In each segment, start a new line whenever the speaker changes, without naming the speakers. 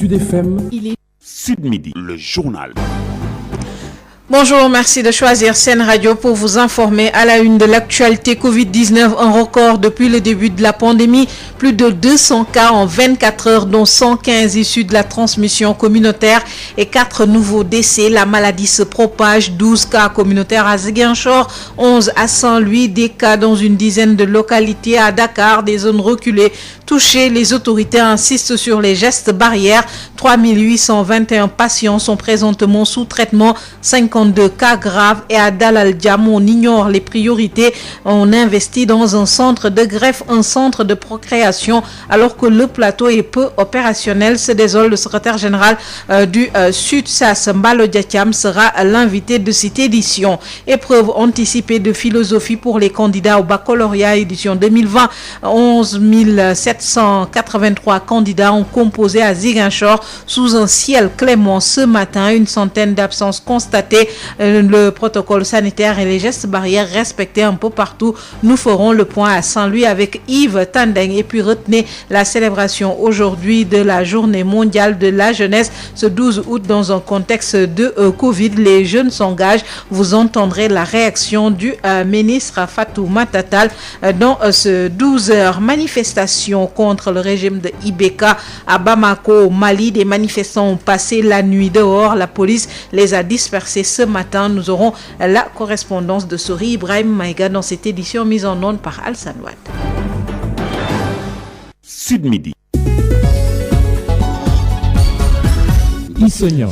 Sud FM.
Il est
Sud Midi, le journal.
Bonjour, merci de choisir Sen Radio pour vous informer à la une de l'actualité Covid-19, un record depuis le début de la pandémie, plus de 200 cas en 24 heures, dont 115 issus de la transmission communautaire et 4 nouveaux décès. La maladie se propage, 12 cas communautaires à Ziguinchor, 11 à Saint-Louis, des cas dans une dizaine de localités à Dakar, des zones reculées touchées. Les autorités insistent sur les gestes barrières. 3821 patients sont présentement sous traitement, 52 cas graves, et à Dalal Jamm, on ignore les priorités. On investit dans un centre de greffe, un centre de procréation, alors que le plateau est peu opérationnel, se désole le secrétaire général du Sud-SAS. Mbalo Diatiam sera l'invité de cette édition. Épreuve anticipée de philosophie pour les candidats au baccalauréat édition 2020. 11 783 candidats ont composé à Ziguinchor sous un ciel clément ce matin. Une centaine d'absences constatées. Le protocole sanitaire et les gestes barrières respectés un peu partout. Nous ferons le point à Saint-Louis avec Yves Tandeng. Et puis retenez la célébration aujourd'hui de la journée mondiale de la jeunesse ce 12 août dans un contexte de Covid. Les jeunes s'engagent. Vous entendrez la réaction du ministre Fatou Matatal dans ce 12 heures. Manifestation contre le régime de Ibeka à Bamako au Mali. Des manifestants ont passé la nuit dehors. La police les a dispersés ce matin. Nous aurons la correspondance de Sori Ibrahim Maïga dans cette édition mise en onde par Al Sanouad.
Sud Midi.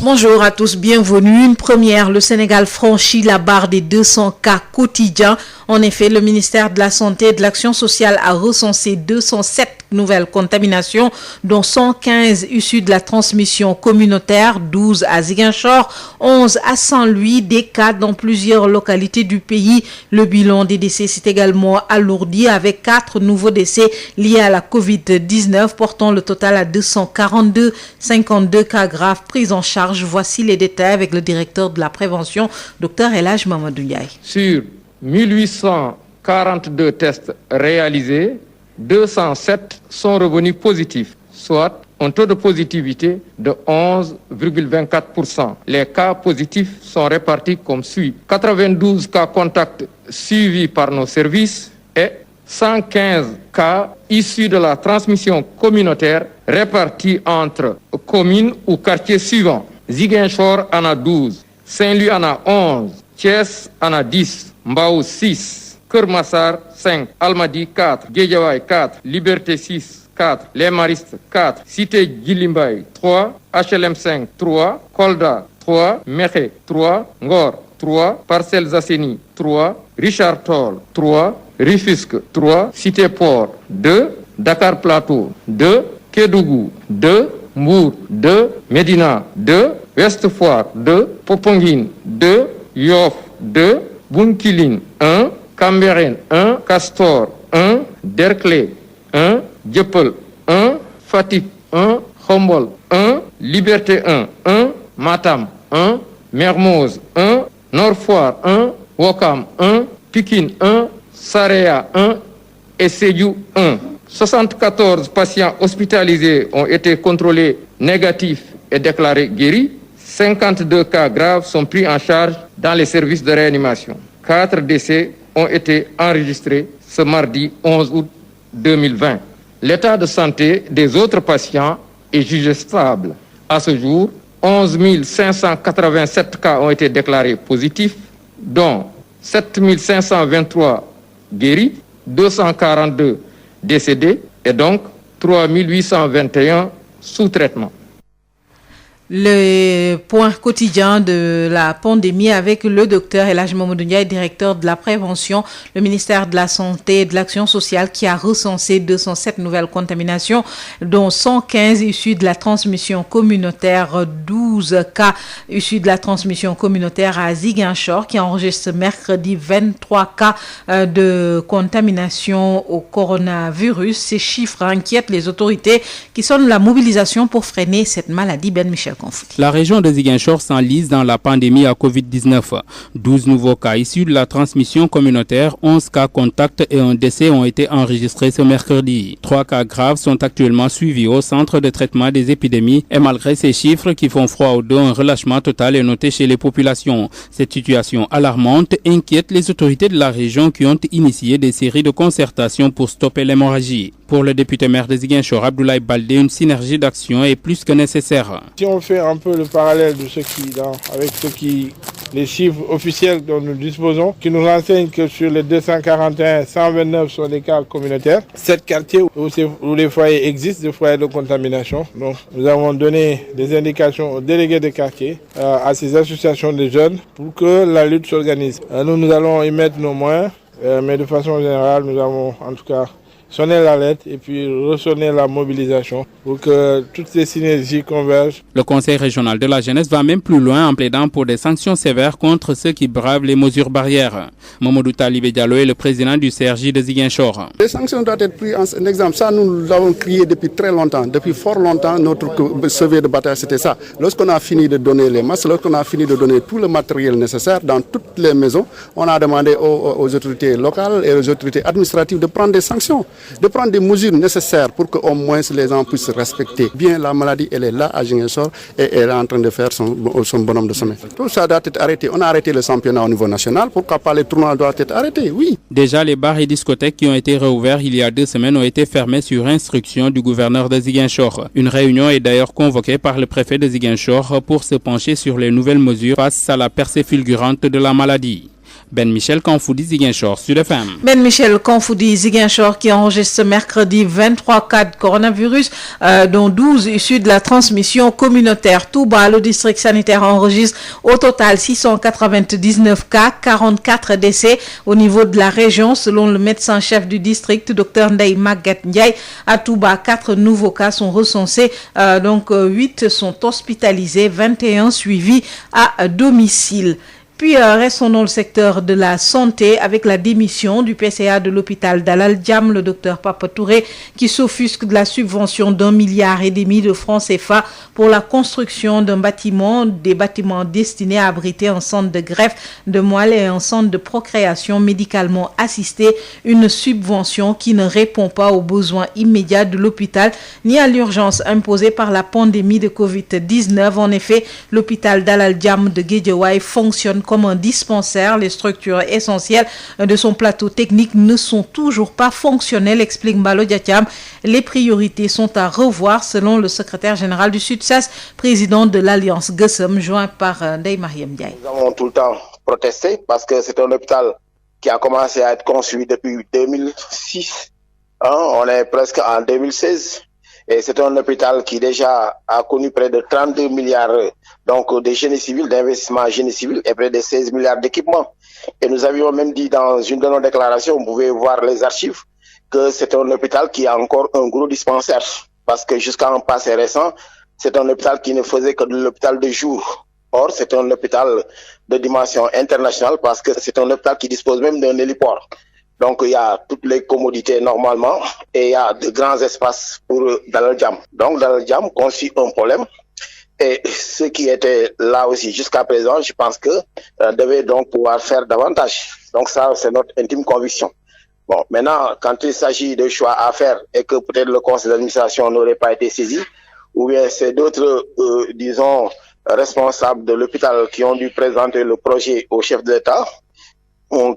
Bonjour à tous, bienvenue. Une première, le Sénégal franchit la barre des 200 cas quotidiens. En effet, le ministère de la Santé et de l'Action sociale a recensé 207 nouvelles contaminations, dont 115 issues de la transmission communautaire, 12 à Ziguinchor, 11 à Saint-Louis, des cas dans plusieurs localités du pays. Le bilan des décès s'est également alourdi avec 4 nouveaux décès liés à la Covid-19, portant le total à 242, 52 cas graves pris en charge. Voici les détails avec le directeur de la prévention, Dr Elhaj Mamadou Ndiaye.
Sur 1842 tests réalisés, 207 sont revenus positifs, soit un taux de positivité de 11,24%. Les cas positifs sont répartis comme suit. 92 cas contacts suivis par nos services et 115 cas issus de la transmission communautaire répartis entre communes ou quartiers suivants. Ziguinchor en a 12, Saint-Louis en a 11, Thiès en a 10, Mbao 6, Keur Massar 5, Almadies 4, Guédiawaye 4, Liberté 6, 4, Les Maristes 4, Cité Djilimbaye 3, HLM 5 3, Kolda 3, Mékhé 3, Ngor 3, Parcelles Assainies 3, Richard Toll 3, Rufisque 3, Cité Port 2, Dakar Plateau 2, Kédougou 2, Mbour 2, Médina 2, Ouest Foire 2, Popenguine 2, Yoff 2, Bounkiling 1, Cambérène 1, Castor 1, Derklé 1, Dieuppeul 1, Fatick 1, Khombol 1, Liberté 1, Matam 1, Mermoz 1, Nord Foire 1, Ouakam 1, Pikine 1, Saraya 1 et Sédhiou 1. 74 patients hospitalisés ont été contrôlés négatifs et déclarés guéris. 52 cas graves sont pris en charge dans les services de réanimation. 4 décès ont été enregistrés ce mardi 11 août 2020. L'état de santé des autres patients est jugé stable. À ce jour, 11 587 cas ont été déclarés positifs, dont 7 523 guéris, 242 décédés et donc 3 821 sous traitement.
Le point quotidien de la pandémie avec le docteur Elhaj Mamadou Ndiaye, directeur de la prévention, le ministère de la Santé et de l'Action sociale qui a recensé 207 nouvelles contaminations, dont 115 issues de la transmission communautaire, 12 cas issus de la transmission communautaire à Ziguinchor qui enregistre mercredi 23 cas de contamination au coronavirus. Ces chiffres inquiètent les autorités qui sonnent la mobilisation pour freiner cette maladie. Ben Michel. Konfouti.
La région de Ziguinchor s'enlise dans la pandémie à Covid-19. 12 nouveaux cas issus de la transmission communautaire, 11 cas contacts et un décès ont été enregistrés ce mercredi. 3 cas graves sont actuellement suivis au centre de traitement des épidémies et malgré ces chiffres qui font froid au dos, un relâchement total est noté chez les populations. Cette situation alarmante inquiète les autorités de la région qui ont initié des séries de concertations pour stopper l'hémorragie. Pour le député maire de Ziguinchor, Abdoulaye Baldé, une synergie d'action est plus que nécessaire.
Si on fait un peu le parallèle de les chiffres officiels dont nous disposons, qui nous renseignent que sur les 241, 129 sont des cas communautaires. 7 quartiers où les foyers existent, des foyers de contamination. Donc, nous avons donné des indications aux délégués de quartier, à ces associations de jeunes, pour que la lutte s'organise. Nous allons y mettre nos moyens, mais de façon générale, nous avons en tout cas sonner l'alerte et puis ressonner la mobilisation pour que toutes ces synergies convergent.
Le Conseil régional de la jeunesse va même plus loin en plaidant pour des sanctions sévères contre ceux qui bravent les mesures barrières. Mamadou Talibé Diallo est le président du CRJ de Ziguinchor.
Les sanctions doivent être prises en exemple. Ça, nous l'avons crié depuis très longtemps. Depuis fort longtemps, notre cheval de bataille, c'était ça. Lorsqu'on a fini de donner les masques, lorsqu'on a fini de donner tout le matériel nécessaire dans toutes les maisons, on a demandé aux autorités locales et aux autorités administratives de prendre des sanctions, de prendre des mesures nécessaires pour qu'au moins les gens puissent respecter. Bien, la maladie, elle est là à Ziguinchor et elle est en train de faire son bonhomme de sommeil. Tout ça doit être arrêté. On a arrêté le championnat au niveau national. Pourquoi pas les tournois doivent être arrêtés? Oui.
Déjà, les bars et discothèques qui ont été réouverts il y a 2 semaines ont été fermés sur instruction du gouverneur de Ziguinchor. Une réunion est d'ailleurs convoquée par le préfet de Ziguinchor pour se pencher sur les nouvelles mesures face à la percée fulgurante de la maladie. Ben Michel Konfoudi, Ziguinchor, Sud FM.
Ben Michel Konfoudi, Ziguinchor, qui enregistre ce mercredi 23 cas de coronavirus, dont 12 issus de la transmission communautaire. Touba, le district sanitaire enregistre au total 699 cas, 44 décès au niveau de la région, selon le médecin-chef du district, Dr Ndeye Maguette Ndiaye. À Touba, 4 nouveaux cas sont recensés, donc 8 sont hospitalisés, 21 suivis à domicile. Puis restons dans le secteur de la santé avec la démission du PCA de l'hôpital Dalal Jamm, le docteur Papa Touré, qui s'offusque de la subvention d'1,5 milliard de francs CFA pour la construction des bâtiments destinés à abriter un centre de greffe de moelle et un centre de procréation médicalement assisté, une subvention qui ne répond pas aux besoins immédiats de l'hôpital ni à l'urgence imposée par la pandémie de Covid-19. En effet, l'hôpital Dalal Jamm de Guédiawaye fonctionne comme un dispensaire. Les structures essentielles de son plateau technique ne sont toujours pas fonctionnelles, explique Mbalo Diatiam. Les priorités sont à revoir selon le secrétaire général du SUTSAS, président de l'Alliance Gueusseum, joint par Ndeye Mariam Ndiaye.
Nous avons tout le temps protesté parce que c'est un hôpital qui a commencé à être construit depuis 2006. On est presque en 2016. Et c'est un hôpital qui déjà a connu près de 32 milliards donc de génie civil, d'investissement génie civil et près de 16 milliards d'équipements. Et nous avions même dit dans une de nos déclarations, vous pouvez voir les archives, que c'est un hôpital qui a encore un gros dispensaire. Parce que jusqu'à un passé récent, c'est un hôpital qui ne faisait que de l'hôpital de jour. Or, c'est un hôpital de dimension internationale parce que c'est un hôpital qui dispose même d'un héliport. Donc, il y a toutes les commodités normalement et il y a de grands espaces pour Dalal Jamm. Donc, Dalal Jamm conçut un problème et ceux qui étaient là aussi jusqu'à présent, je pense que devaient donc pouvoir faire davantage. Donc, ça, c'est notre intime conviction. Bon, maintenant, quand il s'agit de choix à faire et que peut-être le conseil d'administration n'aurait pas été saisi, ou bien c'est d'autres, disons, responsables de l'hôpital qui ont dû présenter le projet au chef de l'État,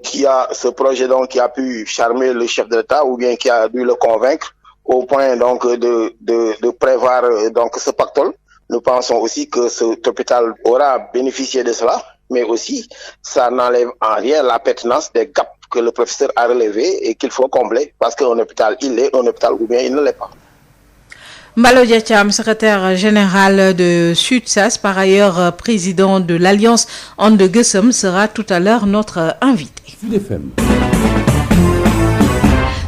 qui a ce projet donc qui a pu charmer le chef de l'État ou bien qui a dû le convaincre au point donc de prévoir donc ce pactole. Nous pensons aussi que cet hôpital aura bénéficié de cela, mais aussi ça n'enlève en rien la pertinence des gaps que le professeur a relevés et qu'il faut combler parce qu'un hôpital il est un hôpital ou bien il ne l'est pas.
Mbalo Diatiam, secrétaire général de SUTSAS, par ailleurs président de l'Alliance And Gueusseum, sera tout à l'heure notre invité.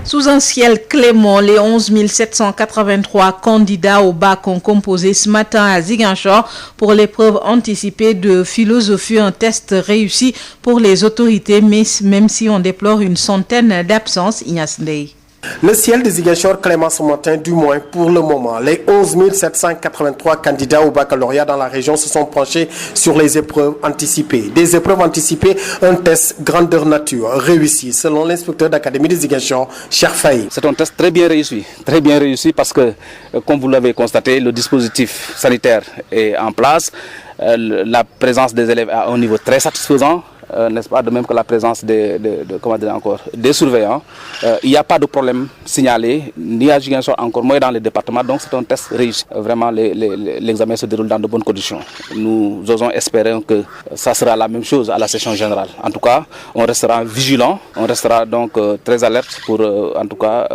Sous un ciel clément, les 11 783 candidats au bac ont composé ce matin à Ziguinchor pour l'épreuve anticipée de philosophie, un test réussi pour les autorités, mais même si on déplore une centaine d'absences, Ignace Ndeye.
Le ciel de Ziguinchor clément ce matin, du moins pour le moment. Les 11 783 candidats au baccalauréat dans la région se sont penchés sur les épreuves anticipées. Des épreuves anticipées, un test grandeur nature réussi selon l'inspecteur d'académie de Ziguinchor, Cheikh Faye.
C'est un test très bien réussi parce que, comme vous l'avez constaté, le dispositif sanitaire est en place. La présence des élèves à un niveau très satisfaisant. N'est-ce pas, de même que la présence des surveillants. Il n'y a pas de problème signalé, ni à Ziguinchor, encore moins dans les départements, donc c'est un test réussi. Vraiment, l'examen se déroule dans de bonnes conditions. Nous osons espérer que ça sera la même chose à la session générale. En tout cas, on restera vigilant, on restera donc très alerte pour, en tout cas,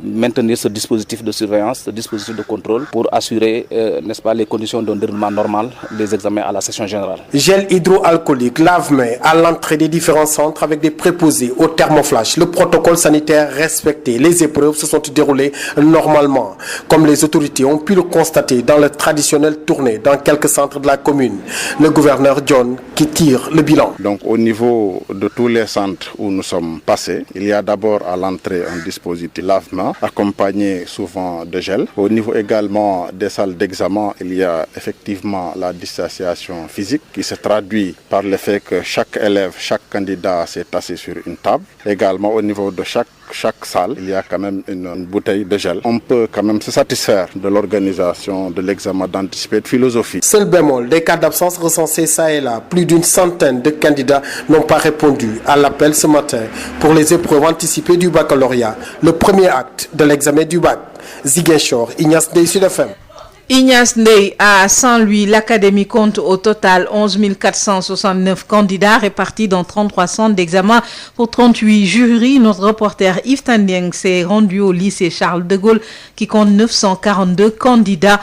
maintenir ce dispositif de surveillance, ce dispositif de contrôle pour assurer, n'est-ce pas, les conditions d'un déroulement normal des examens à la session générale.
Gel hydroalcoolique, lave-mains, à l'entrée des différents centres avec des préposés au thermoflash. Le protocole sanitaire respecté. Les épreuves se sont déroulées normalement, comme les autorités ont pu le constater dans le traditionnel tournée dans quelques centres de la commune. Le gouverneur John qui tire le bilan.
Donc au niveau de tous les centres où nous sommes passés, il y a d'abord à l'entrée un dispositif lavement accompagné souvent de gel. Au niveau également des salles d'examen, il y a effectivement la distanciation physique qui se traduit par le fait que chaque candidat s'est assis sur une table. Également au niveau de chaque salle, il y a quand même une bouteille de gel. On peut quand même se satisfaire de l'organisation de l'examen d'anticipé de philosophie.
Seul bémol, des cas d'absence recensés ça et là. Plus d'une centaine de candidats n'ont pas répondu à l'appel ce matin pour les épreuves anticipées du baccalauréat. Le premier acte de l'examen du bac. Ziguinchor, Ignace Ndeye, Sud FM.
Ignace Ndeye, à Saint-Louis, l'académie compte au total 11 469 candidats répartis dans 33 centres d'examen pour 38 jurys. Notre reporter Yves Tandeng s'est rendu au lycée Charles de Gaulle qui compte 942 candidats.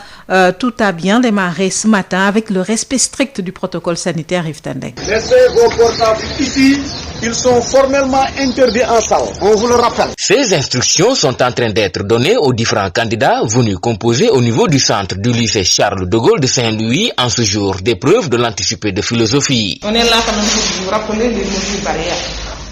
Tout a bien démarré ce matin avec le respect strict du protocole sanitaire. Yves Tandeng.
Laissez vos portables ici. Ils sont formellement interdits en salle. On vous le rappelle.
Ces instructions sont en train d'être données aux différents candidats venus composer au niveau du centre du lycée Charles de Gaulle de Saint-Louis en ce jour d'épreuve de l'anticipé de philosophie.
On est là quand même pour vous rappeler les mesures barrières.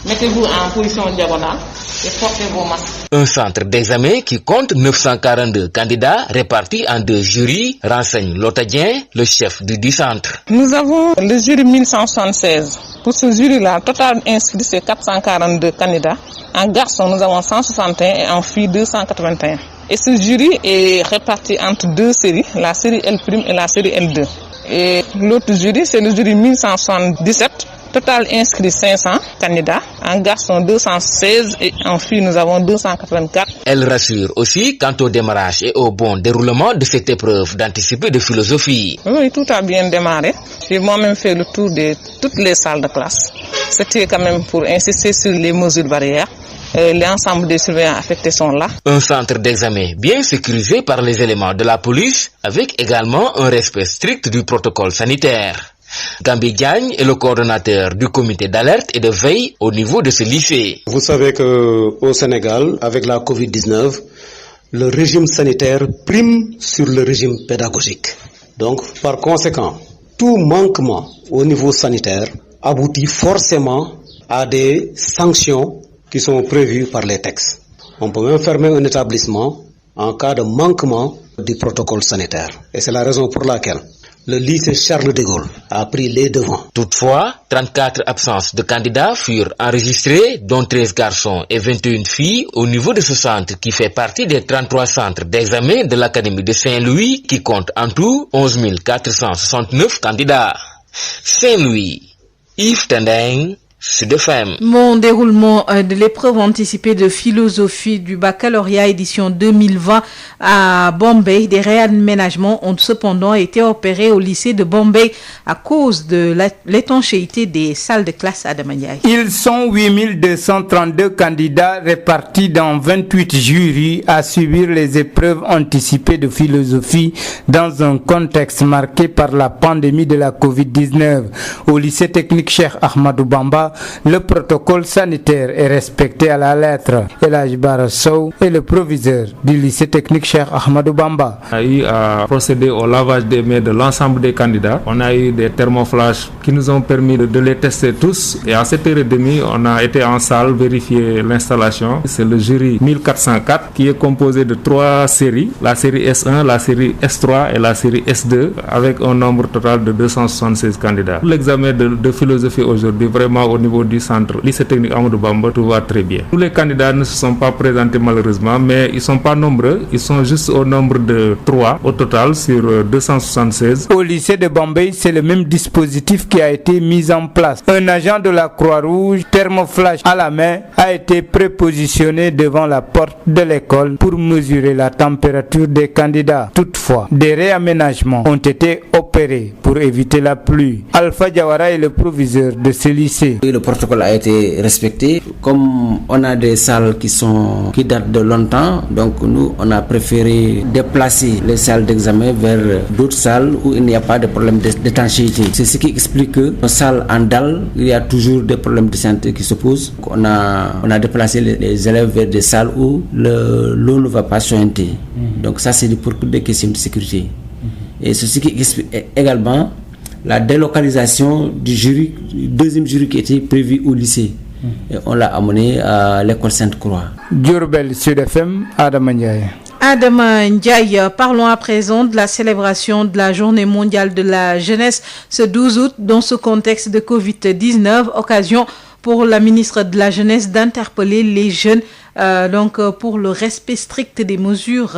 Mettez-vous en position diagonale et portez vos masques.
Un centre d'examen qui compte 942 candidats répartis en 2 jurys, renseigne Lotadien, le chef du dit centre.
Nous avons le jury 1176. Pour ce jury-là, total inscrit, c'est 442 candidats. En garçons, nous avons 161 et en filles, 281. Et ce jury est réparti entre 2 séries, la série L' et la série L2. Et l'autre jury, c'est le jury 1177. Total inscrit 500 candidats, en garçons 216 et en filles nous avons 284.
Elle rassure aussi quant au démarrage et au bon déroulement de cette épreuve d'anticipé de philosophie.
Oui, tout a bien démarré. J'ai moi-même fait le tour de toutes les salles de classe. C'était quand même pour insister sur les mesures barrières. L'ensemble des surveillants affectés sont là.
Un centre d'examen bien sécurisé par les éléments de la police avec également un respect strict du protocole sanitaire. Gambi Diagne est le coordonnateur du comité d'alerte et de veille au niveau de ce lycée.
Vous savez qu'au Sénégal, avec la Covid-19, le régime sanitaire prime sur le régime pédagogique. Donc, par conséquent, tout manquement au niveau sanitaire aboutit forcément à des sanctions qui sont prévues par les textes. On peut même fermer un établissement en cas de manquement du protocole sanitaire. Et c'est la raison pour laquelle le lycée Charles de Gaulle a pris les devants.
Toutefois, 34 absences de candidats furent enregistrées, dont 13 garçons et 21 filles, au niveau de ce centre qui fait partie des 33 centres d'examen de l'Académie de Saint-Louis, qui compte en tout 11 469 candidats. Saint-Louis, Yves Tandeng, Sud FM.
Mon déroulement de l'épreuve anticipée de philosophie du baccalauréat édition 2020 à Bombay, des réaménagements ont cependant été opérés au lycée de Bombay à cause de l'étanchéité des salles de classe à Damaniaï.
Ils sont 8232 candidats répartis dans 28 jurys à subir les épreuves anticipées de philosophie dans un contexte marqué par la pandémie de la Covid-19. Au lycée technique Cheikh Ahmadou Bamba,
Bamba, le protocole sanitaire est respecté à la lettre. Elhadji Bara Sow est le proviseur du lycée technique Cheikh Ahmadou Bamba.
On a eu à procéder au lavage des mains de l'ensemble des candidats. On a eu des thermoflash qui nous ont permis de les tester tous. Et à 7h30, on a été en salle vérifier l'installation. C'est le jury 1404 qui est composé de 3 séries, la série S1, la série S3 et la série S2, avec un nombre total de 276 candidats. L'examen de philosophie aujourd'hui, vraiment au niveau du centre lycée technique Ahmadou Bamba, tout va très bien. Tous les candidats ne se sont pas présentés malheureusement, mais ils ne sont pas nombreux, ils sont juste au nombre de 3 au total sur 276.
Au lycée de Bambey, c'est le même dispositif qui a été mis en place. Un agent de la Croix-Rouge, thermoflash à la main, a été prépositionné devant la porte de l'école pour mesurer la température des candidats. Toutefois, des réaménagements ont été opérés pour éviter la pluie. Alpha Diawara est le proviseur de ce lycée.
Le protocole a été respecté. Comme on a des salles qui datent de longtemps, donc nous on a préféré déplacer les salles d'examen vers d'autres salles où il n'y a pas de problème d'étanchéité. C'est ce qui explique que nos salles en dalle, il y a toujours des problèmes de santé qui se posent. On a déplacé les élèves vers des salles où l'eau ne va pas suinter. Donc ça c'est pour des questions de sécurité. Et ceci qui explique également la délocalisation du deuxième jury qui était prévu au lycée. Et on l'a amené à l'école Sainte-Croix.
Diourbel Sud FM, Adama Ndiaye.
Adama Ndiaye, parlons à présent de la célébration de la Journée mondiale de la jeunesse ce 12 août dans ce contexte de Covid-19, occasion pour la ministre de la Jeunesse d'interpeller les jeunes pour le respect strict des mesures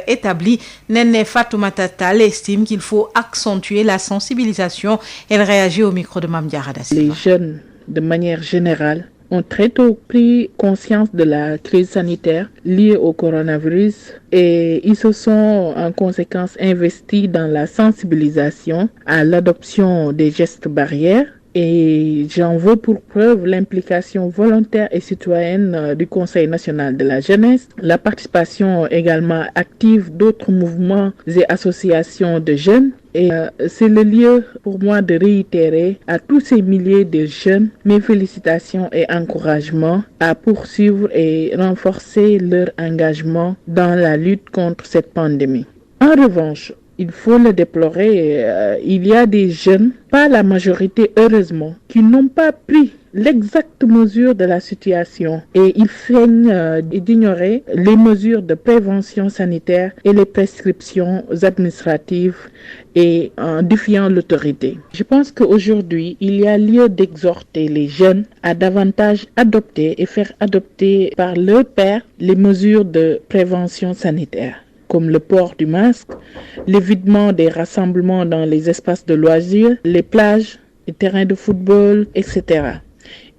établies. Néné Fatoumata Tall estime qu'il faut accentuer la sensibilisation. Elle réagit au micro de Mame Diarra Da Silva.
Les jeunes, de manière générale, ont très tôt pris conscience de la crise sanitaire liée au coronavirus et ils se sont en conséquence investis dans la sensibilisation à l'adoption des gestes barrières. Et j'en veux pour preuve l'implication volontaire et citoyenne du Conseil national de la jeunesse, la participation également active d'autres mouvements et associations de jeunes. Et c'est le lieu pour moi de réitérer à tous ces milliers de jeunes mes félicitations et encouragements à poursuivre et renforcer leur engagement dans la lutte contre cette pandémie. En revanche, il faut le déplorer, il y a des jeunes, pas la majorité heureusement, qui n'ont pas pris l'exacte mesure de la situation et ils feignent d'ignorer les mesures de prévention sanitaire et les prescriptions administratives et en défiant l'autorité. Je pense qu'aujourd'hui, il y a lieu d'exhorter les jeunes à davantage adopter et faire adopter par leurs pairs les mesures de prévention sanitaire, comme le port du masque, l'évitement des rassemblements dans les espaces de loisirs, les plages, les terrains de football, etc.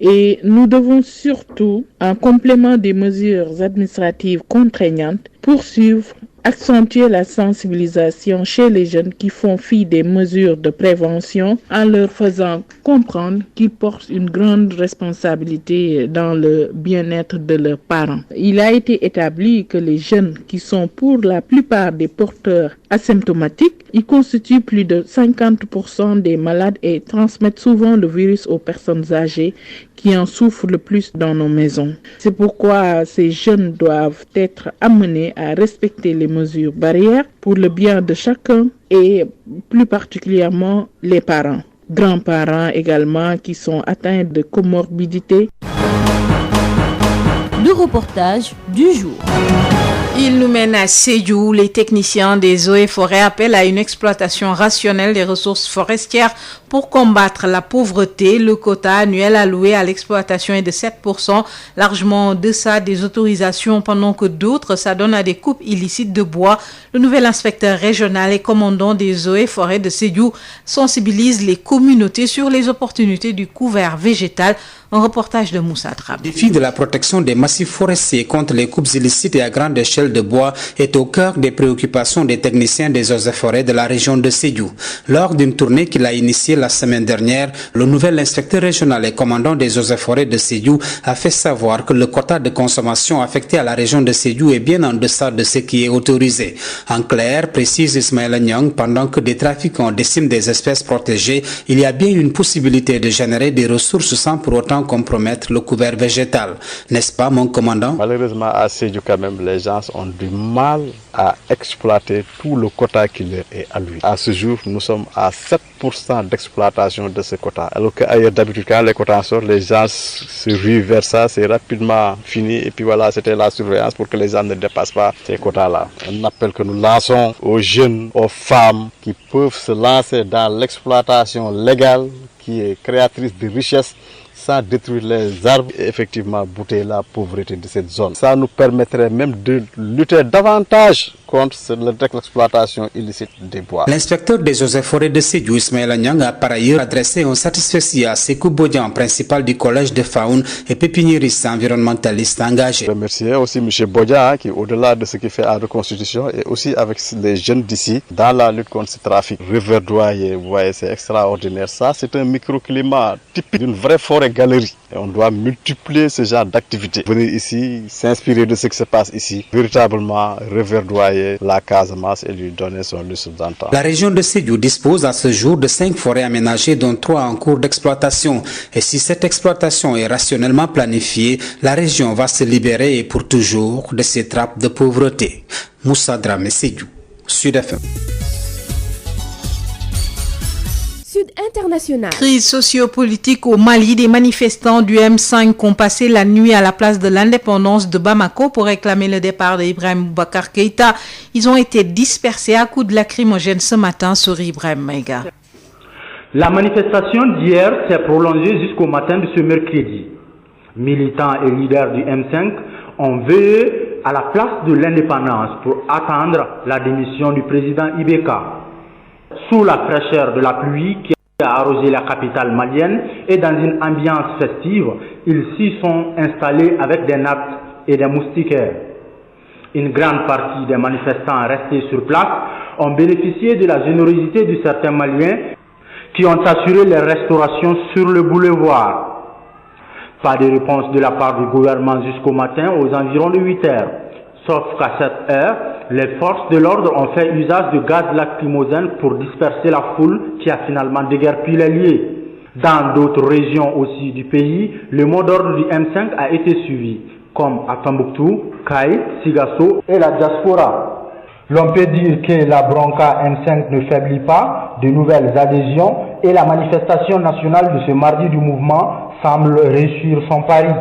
Et nous devons surtout, en complément des mesures administratives contraignantes, poursuivre, accentuer la sensibilisation chez les jeunes qui font fi des mesures de prévention en leur faisant comprendre qu'ils portent une grande responsabilité dans le bien-être de leurs parents. Il a été établi que les jeunes qui sont pour la plupart des porteurs asymptomatiques, ils constituent plus de 50% des malades et transmettent souvent le virus aux personnes âgées qui en souffrent le plus dans nos maisons. C'est pourquoi ces jeunes doivent être amenés à respecter les mesures barrières pour le bien de chacun et plus particulièrement les parents, grands-parents également qui sont atteints de comorbidité.
Le reportage du jour.
Il nous mène à Sédhiou. Les techniciens des eaux et forêts appellent à une exploitation rationnelle des ressources forestières pour combattre la pauvreté. Le quota annuel alloué à l'exploitation est de 7%, largement en deçà des autorisations, pendant que d'autres s'adonnent à des coupes illicites de bois. Le nouvel inspecteur régional et commandant des eaux et forêts de Sédhiou sensibilise les communautés sur les opportunités du couvert végétal. Un reportage de Moussa Drab.
Défi de la protection des massifs forestiers contre les coupes illicites et à grande échelle artificielle de bois est au cœur des préoccupations des techniciens des eaux et forêts de la région de Sédhiou. Lors d'une tournée qu'il a initiée la semaine dernière, le nouvel inspecteur régional et commandant des eaux et forêts de Sédhiou a fait savoir que le quota de consommation affecté à la région de Sédhiou est bien en deçà de ce qui est autorisé. En clair, précise Ismaël Nyang, pendant que des trafiquants déciment des espèces protégées, il y a bien une possibilité de générer des ressources sans pour autant compromettre le couvert végétal. N'est-ce pas, mon commandant?
Malheureusement, à Sédhiou, quand même, les gens ont du mal à exploiter tout le quota qui leur est alloué. À ce jour, nous sommes à 7% d'exploitation de ce quota. Alors qu'ailleurs, d'habitude, quand les quotas sortent, les gens se ruent vers ça, c'est rapidement fini. Et puis voilà, c'était la surveillance pour que les gens ne dépassent pas ces quotas-là. Un appel que nous lançons aux jeunes, aux femmes qui peuvent se lancer dans l'exploitation légale qui est créatrice de richesses sans détruire les arbres et effectivement bouter la pauvreté de cette zone. Ça nous permettrait même de lutter davantage contre l'exploitation illicite des bois.
L'inspecteur des eaux et forêts de Sédhiou, Ismaël Nyang, a par ailleurs adressé un satisfecit à Sekou Bodian, principal du collège de faune et pépiniériste environnementaliste engagé.
Je remercie aussi M. Bodian qui, au-delà de ce qu'il fait en reconstitution, et aussi avec les jeunes d'ici dans la lutte contre ce trafic reverdoyé. Vous voyez, c'est extraordinaire. Ça, c'est un microclimat typique d'une vraie forêt galerie. Et on doit multiplier ce genre d'activités. Venir ici, s'inspirer de ce qui se passe ici, véritablement reverdoyer la Casamance et lui donner son lustre d'antan.
La région de Sédhiou dispose à ce jour de 5 forêts aménagées, dont 3 en cours d'exploitation. Et si cette exploitation est rationnellement planifiée, la région va se libérer et pour toujours de ces trappes de pauvreté. Moussa Dramé, Sédhiou, Sud FM.
International. Crise sociopolitique au Mali, des manifestants du M5 ont passé la nuit à la place de l'indépendance de Bamako pour réclamer le départ d'Ibrahim Boubacar Keïta. Ils ont été dispersés à coups de lacrymogènes ce matin sur Ibrahim Maïga.
La manifestation d'hier s'est prolongée jusqu'au matin de ce mercredi. Militants et leaders du M5 ont veillé à la place de l'indépendance pour attendre la démission du président Ibeka. Sous la fraîcheur de la pluie qui a arrosé la capitale malienne et dans une ambiance festive, ils s'y sont installés avec des nattes et des moustiquaires. Une grande partie des manifestants restés sur place ont bénéficié de la générosité de certains Maliens qui ont assuré les restaurations sur le boulevard. Pas de réponse de la part du gouvernement jusqu'au matin aux environs de 8 heures. Sauf qu'à cette heure, les forces de l'ordre ont fait usage de gaz lacrymogène pour disperser la foule qui a finalement déguerpi les lieux. Dans d'autres régions aussi du pays, le mot d'ordre du M5 a été suivi, comme à Tombouctou, Kaï, Sigasso et la diaspora. L'on peut dire que la bronca M5 ne faiblit pas, de nouvelles adhésions et la manifestation nationale de ce mardi du mouvement semble réussir son pari.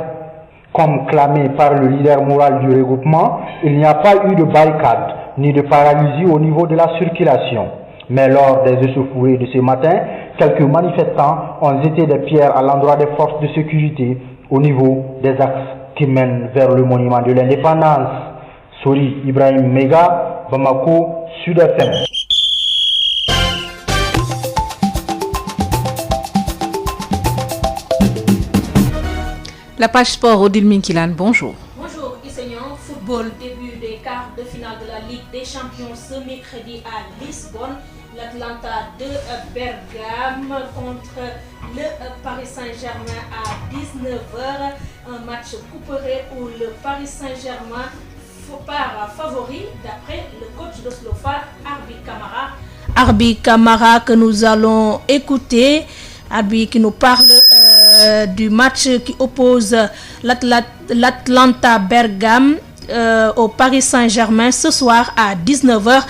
Comme clamé par le leader moral du regroupement, il n'y a pas eu de barricade ni de paralysie au niveau de la circulation. Mais lors des échauffourées de ce matin, quelques manifestants ont jeté des pierres à l'endroit des forces de sécurité au niveau des axes qui mènent vers le monument de l'indépendance. Sori Ibrahim Mega, Bamako, Sud FM.
La page sport, Odile Minkilan, bonjour.
Bonjour Isegnon, football, début des quarts de finale de la Ligue des Champions ce mercredi à Lisbonne. L'Atlanta de Bergame contre le Paris Saint-Germain à 19h. Un match couperé où le Paris Saint-Germain part favori d'après le coach de Slofa, Arbi Kamara. Arbi Kamara que nous allons écouter. Arbi qui nous parle du match qui oppose l'Atlanta Bergame au Paris Saint-Germain ce soir à 19h.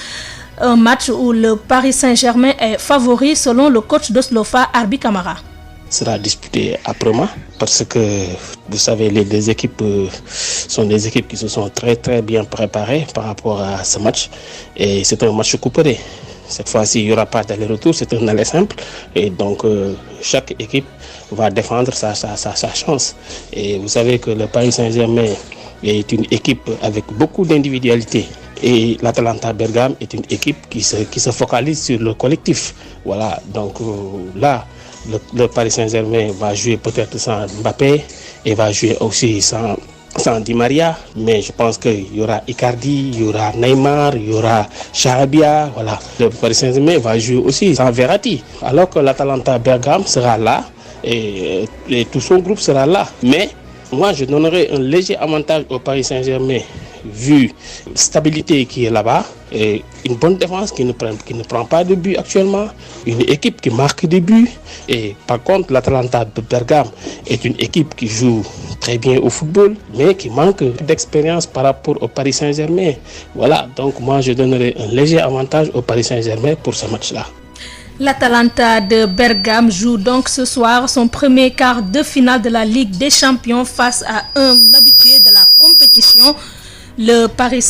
Un match où le Paris Saint-Germain est favori selon le coach de Slofa, Arbi Kamara.
Sera disputé âprement parce que vous savez les deux équipes sont des équipes qui se sont très très bien préparées par rapport à ce match et c'est un match couperé. Cette fois-ci, il n'y aura pas d'aller-retour, c'est un aller simple. Et donc, chaque équipe va défendre sa chance. Et vous savez que le Paris Saint-Germain est une équipe avec beaucoup d'individualité. Et l'Atalanta Bergame est une équipe qui se focalise sur le collectif. Voilà, donc là, le Paris Saint-Germain va jouer peut-être sans Mbappé et va jouer aussi sans sans Di Maria, mais je pense qu'il y aura Icardi, il y aura Neymar, il y aura Xabi, voilà. Le Paris Saint-Germain va jouer aussi sans Verratti, alors que l'Atalanta Bergame sera là et tout son groupe sera là. Mais moi, je donnerai un léger avantage au Paris Saint-Germain, vu la stabilité qui est là-bas, et une bonne défense qui ne prend pas de but actuellement, une équipe qui marque des buts. Et par contre, l'Atalanta de Bergame est une équipe qui joue très bien au football, mais qui manque d'expérience par rapport au Paris Saint-Germain. Voilà, donc moi je donnerai un léger avantage au Paris Saint-Germain pour ce match-là.
L'Atalanta de Bergame joue donc ce soir son premier quart de finale de la Ligue des Champions face à un habitué de la compétition, le Paris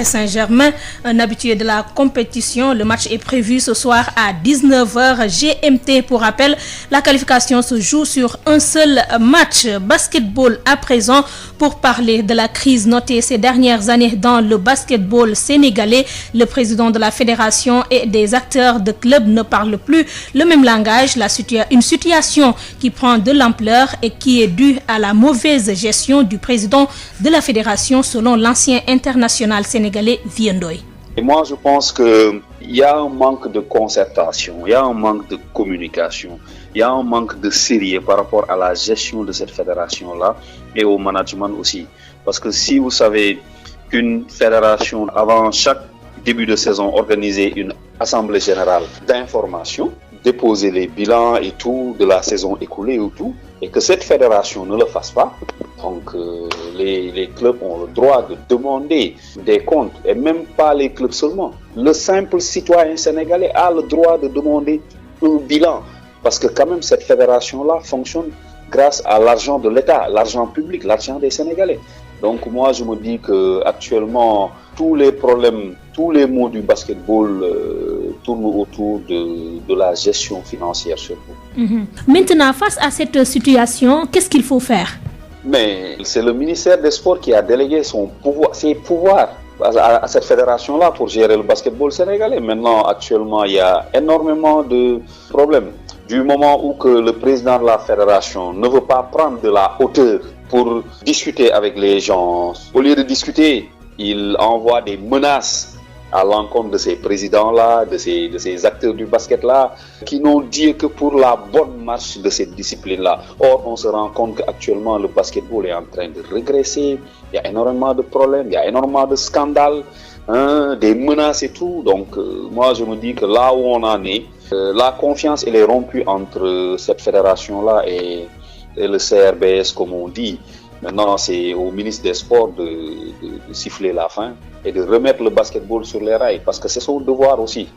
Saint-Germain, un habitué de la compétition. Le match est prévu ce soir à 19h GMT. Pour rappel, la qualification se joue sur un seul match. Basketball à présent, pour parler de la crise notée ces dernières années dans le basketball sénégalais. Le président de la fédération et des acteurs de club ne parlent plus le même langage. Une situation qui prend de l'ampleur et qui est due à la mauvaise gestion du président de la fédération, selon l'ancien international sénégalais Viendoy.
Et moi, je pense qu'il y a un manque de concertation, il y a un manque de communication, il y a un manque de sérieux par rapport à la gestion de cette fédération-là et au management aussi. Parce que si vous savez qu'une fédération, avant chaque début de saison, organisait une assemblée générale d'information, déposer les bilans et tout de la saison écoulée ou tout, et que cette fédération ne le fasse pas, donc les clubs ont le droit de demander des comptes, et même pas les clubs seulement. Le simple citoyen sénégalais a le droit de demander un bilan, parce que quand même cette fédération-là fonctionne grâce à l'argent de l'État, l'argent public, l'argent des Sénégalais. Donc moi je me dis que actuellement tous les problèmes, tous les maux du basketball tournent autour de la gestion financière surtout.
Maintenant, face à cette situation, qu'est-ce qu'il faut faire?
Mais c'est le ministère des Sports qui a délégué ses pouvoirs à cette fédération-là pour gérer le basketball sénégalais. Maintenant, actuellement, il y a énormément de problèmes. Du moment où que le président de la fédération ne veut pas prendre de la hauteur pour discuter avec les gens, au lieu de discuter, il envoie des menaces à l'encontre de ces présidents-là, de ces acteurs du basket-là, qui n'ont dit que pour la bonne marche de cette discipline-là. Or, on se rend compte qu'actuellement, le basketball est en train de régresser, il y a énormément de problèmes, il y a énormément de scandales, des menaces et tout. Donc, moi, je me dis que là où on en est, la confiance, elle est rompue entre cette fédération-là et le CRBS, comme on dit. Maintenant, c'est au ministre des Sports de siffler la fin et de remettre le basketball sur les rails, parce que c'est son devoir aussi.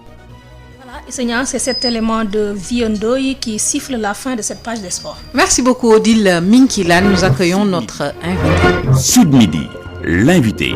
Voilà, Issegna, c'est cet élément de Viendoy qui siffle la fin de cette page des sports.
Merci beaucoup Odile Minkilan. Nous accueillons notre invité.
Sud Midi, l'invité.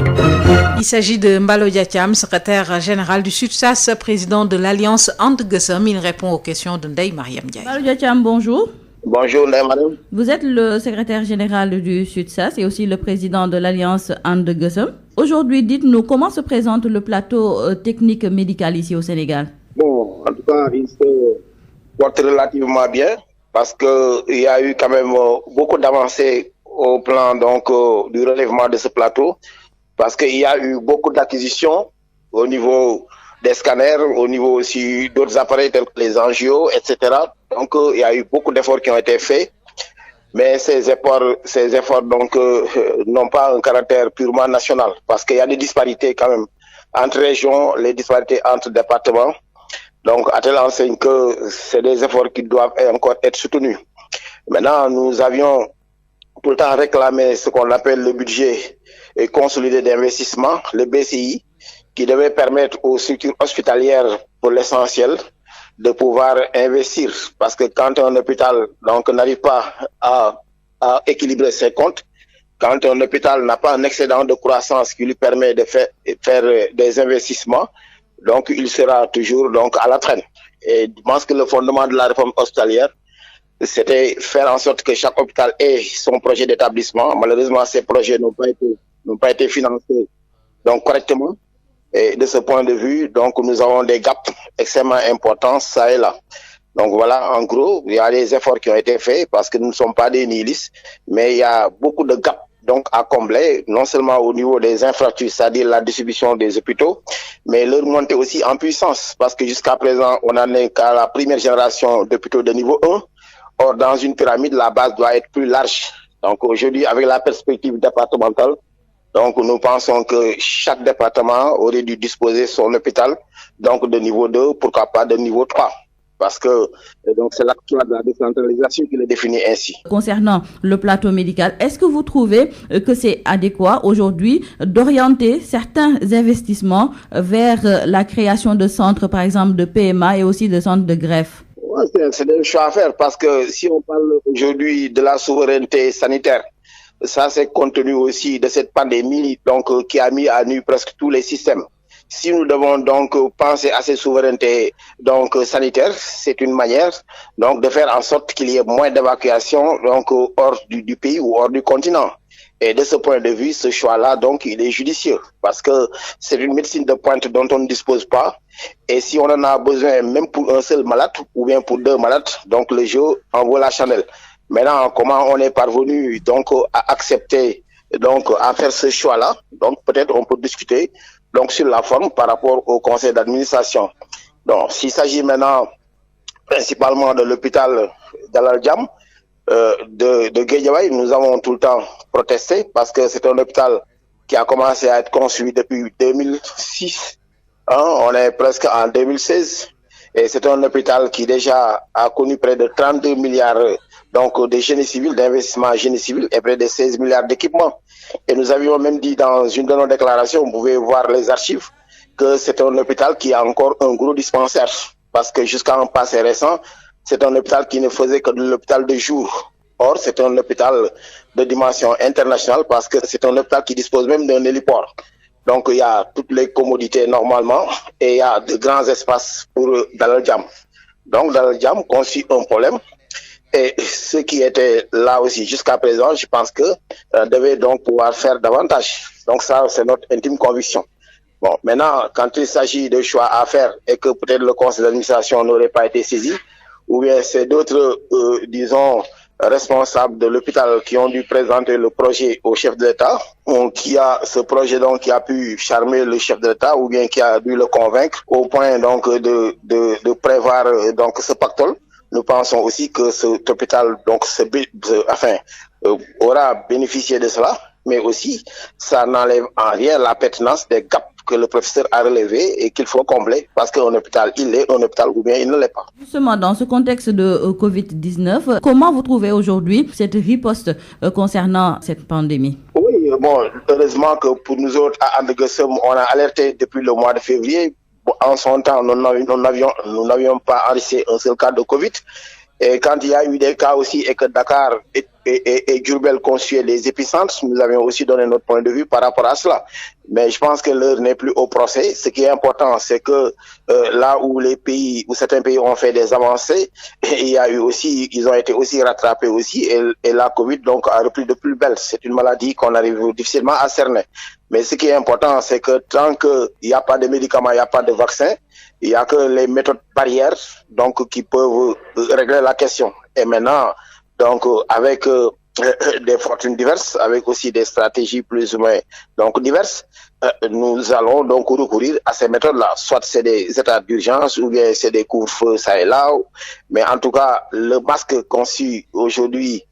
Il s'agit de Mbalo Diatiam, secrétaire général du SUTSAS, président de l'Alliance And Gueusseum. Il répond aux questions de Ndeye Mariam Ndiaye.
Mbalo Diatiam, bonjour.
Bonjour, madame.
Vous êtes le secrétaire général du SUTSAS et aussi le président de l'Alliance And Gueusseum. Aujourd'hui, dites-nous comment se présente le plateau technique médical ici au Sénégal.
Bon, en tout cas, il se porte relativement bien parce qu'il y a eu quand même beaucoup d'avancées au plan du relèvement de ce plateau, parce qu'il y a eu beaucoup d'acquisitions au niveau des scanners, au niveau aussi d'autres appareils tels que les angios, etc. Donc, il y a eu beaucoup d'efforts qui ont été faits, mais ces efforts n'ont pas un caractère purement national, parce qu'il y a des disparités quand même entre régions, les disparités entre départements. Donc, à telle enseigne que c'est des efforts qui doivent encore être soutenus. Maintenant, nous avions tout le temps réclamé ce qu'on appelle le budget consolidé d'investissement, le BCI, qui devait permettre aux structures hospitalières, pour l'essentiel, de pouvoir investir. Parce que quand un hôpital n'arrive pas à équilibrer ses comptes, quand un hôpital n'a pas un excédent de croissance qui lui permet de faire des investissements, donc il sera toujours à la traîne. Et je pense que le fondement de la réforme hospitalière, c'était faire en sorte que chaque hôpital ait son projet d'établissement. Malheureusement, ces projets n'ont pas été financés correctement. Et de ce point de vue, nous avons des gaps extrêmement importants, ça et là. Donc voilà, en gros, il y a des efforts qui ont été faits parce que nous ne sommes pas des nihilistes, mais il y a beaucoup de gaps donc à combler, non seulement au niveau des infrastructures, c'est-à-dire la distribution des hôpitaux, mais leur montée aussi en puissance, parce que jusqu'à présent, on n'en est qu'à la première génération d'hôpitaux de niveau 1. Or, dans une pyramide, la base doit être plus large. Donc aujourd'hui, avec la perspective départementale, donc nous pensons que chaque département aurait dû disposer son hôpital, donc de niveau 2, pourquoi pas de niveau 3. Parce que donc c'est l'acte de la décentralisation qui le définit ainsi.
Concernant le plateau médical, est-ce que vous trouvez que c'est adéquat aujourd'hui d'orienter certains investissements vers la création de centres, par exemple de PMA et aussi de centres de greffe?
Ouais, c'est des choix à faire parce que si on parle aujourd'hui de la souveraineté sanitaire, ça c'est compte tenu aussi de cette pandémie donc qui a mis à nu presque tous les systèmes. Si nous devons donc penser à ces souverainetés donc sanitaires, c'est une manière donc de faire en sorte qu'il y ait moins d'évacuation donc hors du pays ou hors du continent. Et de ce point de vue, ce choix-là donc il est judicieux parce que c'est une médecine de pointe dont on ne dispose pas. Et si on en a besoin même pour un seul malade ou bien pour 2 malades, donc le jeu en vaut la chandelle. Maintenant, comment on est parvenu donc à accepter donc à faire ce choix-là? Donc peut-être on peut discuter donc sur la forme par rapport au conseil d'administration. Donc s'il s'agit maintenant principalement de l'hôpital Dalal Jamm de Guédiawaye, nous avons tout le temps protesté parce que c'est un hôpital qui a commencé à être construit depuis 2006. On est presque en 2016 et c'est un hôpital qui déjà a connu près de 32 milliards donc de génie civil, d'investissement génie civil et près de 16 milliards d'équipements. Et nous avions même dit dans une de nos déclarations, vous pouvez voir les archives, que c'est un hôpital qui a encore un gros dispensaire. Parce que jusqu'à un passé récent, c'est un hôpital qui ne faisait que de l'hôpital de jour. Or, c'est un hôpital de dimension internationale parce que c'est un hôpital qui dispose même d'un héliport. Donc, il y a toutes les commodités normalement et il y a de grands espaces pour Dalal Jamm. Donc, Dalal Jamm constitue un problème. Et ceux qui étaient là aussi jusqu'à présent, je pense que devaient donc pouvoir faire davantage. Donc ça, c'est notre intime conviction. Bon, maintenant, quand il s'agit de choix à faire et que peut-être le conseil d'administration n'aurait pas été saisi, ou bien c'est d'autres, disons, responsables de l'hôpital qui ont dû présenter le projet au chef de l'État, qui a ce projet donc qui a pu charmer le chef de l'État ou bien qui a dû le convaincre au point donc de prévoir donc ce pactole. Nous pensons aussi que cet hôpital donc aura bénéficié de cela, mais aussi ça n'enlève en rien la pertinence des gaps que le professeur a relevés et qu'il faut combler parce qu'un hôpital, il est un hôpital ou bien il ne l'est pas.
Justement, dans ce contexte de Covid-19, comment vous trouvez aujourd'hui cette riposte concernant cette pandémie?
Oui, bon, heureusement que pour nous autres, à Andeguesum, on a alerté depuis le mois de février. En son temps, nous n'avions pas enregistré un seul cas de Covid. Et quand il y a eu des cas aussi et que Dakar et Diourbel constituaient les épicentres, nous avions aussi donné notre point de vue par rapport à cela. Mais je pense que l'heure n'est plus au procès. Ce qui est important, c'est que là où certains pays ont fait des avancées, ils ont été aussi rattrapés aussi, et la Covid donc a repris de plus belle. C'est une maladie qu'on arrive difficilement à cerner. Mais ce qui est important, c'est que tant qu'il n'y a pas de médicaments, il n'y a pas de vaccin, il n'y a que les méthodes barrières donc qui peuvent régler la question. Et maintenant, donc avec des fortunes diverses, avec aussi des stratégies plus ou moins donc diverses, nous allons donc recourir à ces méthodes-là. Soit c'est des états d'urgence ou bien c'est des couvre-feux ça et là. Mais en tout cas, le masque conçu aujourd'hui,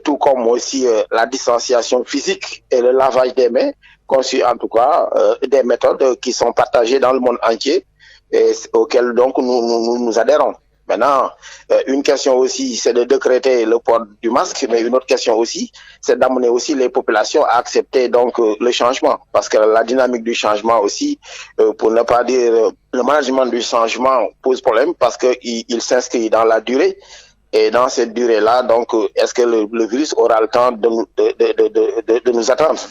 tout comme aussi la distanciation physique et le lavage des mains, conçu en tout cas des méthodes qui sont partagées dans le monde entier et auxquelles donc nous adhérons. Maintenant, une question aussi, c'est de décréter le port du masque, mais une autre question aussi, c'est d'amener aussi les populations à accepter donc le changement, parce que la dynamique du changement aussi, pour ne pas dire le management du changement pose problème, parce que il s'inscrit dans la durée. Et dans cette durée-là, donc, est-ce que le virus aura le temps de nous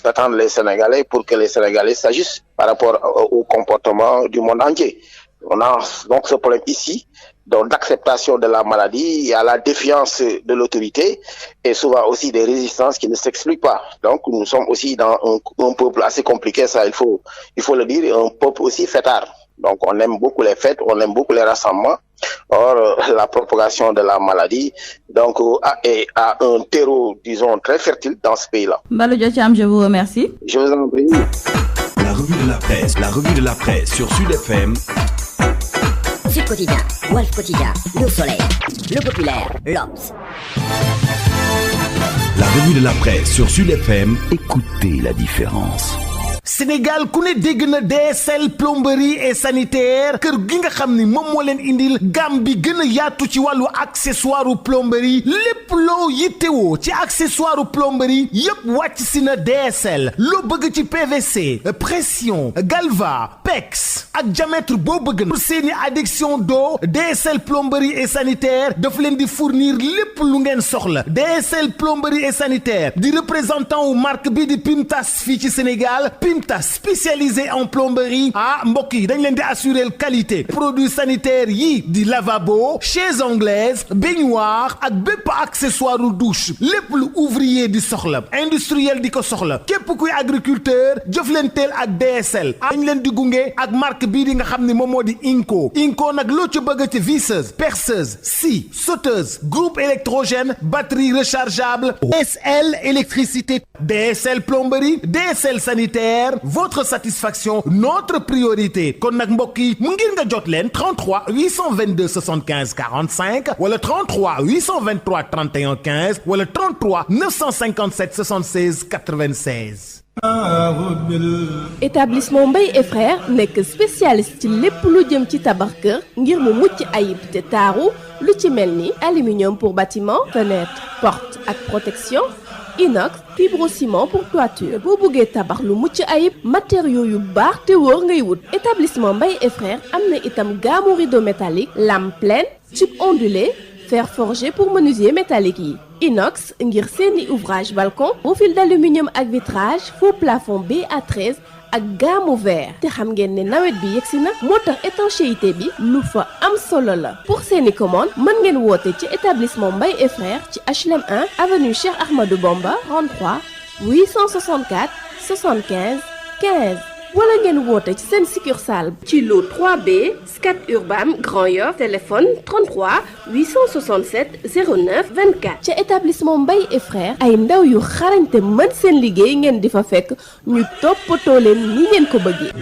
d'attendre les Sénégalais pour que les Sénégalais s'ajustent par rapport au comportement du monde entier? On a donc ce problème ici, donc d'acceptation de la maladie, il y a la défiance de l'autorité et souvent aussi des résistances qui ne s'expliquent pas. Donc nous sommes aussi dans un peuple assez compliqué, ça il faut le dire, un peuple aussi fêtard. Donc, on aime beaucoup les fêtes, on aime beaucoup les rassemblements. Or, la propagation de la maladie, donc, a un terreau, disons, très fertile dans ce pays-là.
Mballo Thiam, je vous remercie.
Je vous en prie.
La revue de la presse sur Sud FM.
Sud Quotidien, Walf Quotidien, Le Soleil, Le Populaire, l'Obs.
La revue de la presse sur Sud FM. Écoutez la différence.
Sénégal ku ne dégg na DSL plomberie et sanitaire kër gi nga xam ni moom moo leen indil gam bi gën a yaatu ci wàllu accessoire plomberie lépp loo yittewoo ci accessoire plomberie yépp wàcc si na DSL loo bëgg ci PVC pression galva PEX ak diamètre boo bëgg na pour seeni adduction d'eau DSL plomberie et sanitaire daf leen di fournir lépp lu ngeen soxla DSL plomberie et sanitaire di représentant wu marque bi di Pimtas fii ci Sénégal Pimtas spécialisé en plomberie mbokk yi dañ leen di assurer qualité produits sanitaires yi di lavabo chaises anglaises baignoire ak bépp accessoire douche lépp lu ouvrier di soxla industriel di ko soxla képp kuy agriculteur jëflanteel ak DSL dañ leen di gunge ak marque bii di nga xam ni moom moo di Inco nag loo ci bëgg ci visseuse perceuse scie sauteuse groupe électrogène batterie rechargeable DSL électricité DSL plomberie DSL sanitaire votre satisfaction notre priorité kon nag mbokk yi mu ngir nga jot leen 33 822 75 45 wala 33 823 31 15 wala 33 957 76 96.
Établissement Mbaye et Frères nekk spécialiste ci lépp lu jëm ci tabax kër ngir mu mucc ayib te taaru lu ci mel ni aluminium pour bâtiment fenêtre porte ak protection inox fibrociment pour toiture boo bëggee tabax lu mucc ayib matériaux yu baax te wóor ngay wut. Établissement Mbaye et Frères am na itam gamme rideau métallique lame pleine tube ondulé fer forgé pour menuisier métallique yi inox ngir seeni ouvrage balcon profil d'aluminium ak vitrage faux plafond BA13 ak gamme vert te xam ngeen ne nawet bi yegsi na moo tax étanchéité bi lu fa am solo la pour seeni commande mën ngeen woote ci établissement Mbaye et Frères ci HLM 1 avenue Cheikh Ahmadou Bamba 33 864 75 15 wala ngeen woote ci seen succursale ci lot 3B Scat Urbam Grand Yoff téléphone 33 867 09 24 ca établissement Mbaye et Frères ay ndaw yu xarañte mën seen liggéey ngeen di fa fekk ñu toppatoo leen ni ngeen ko bëggee.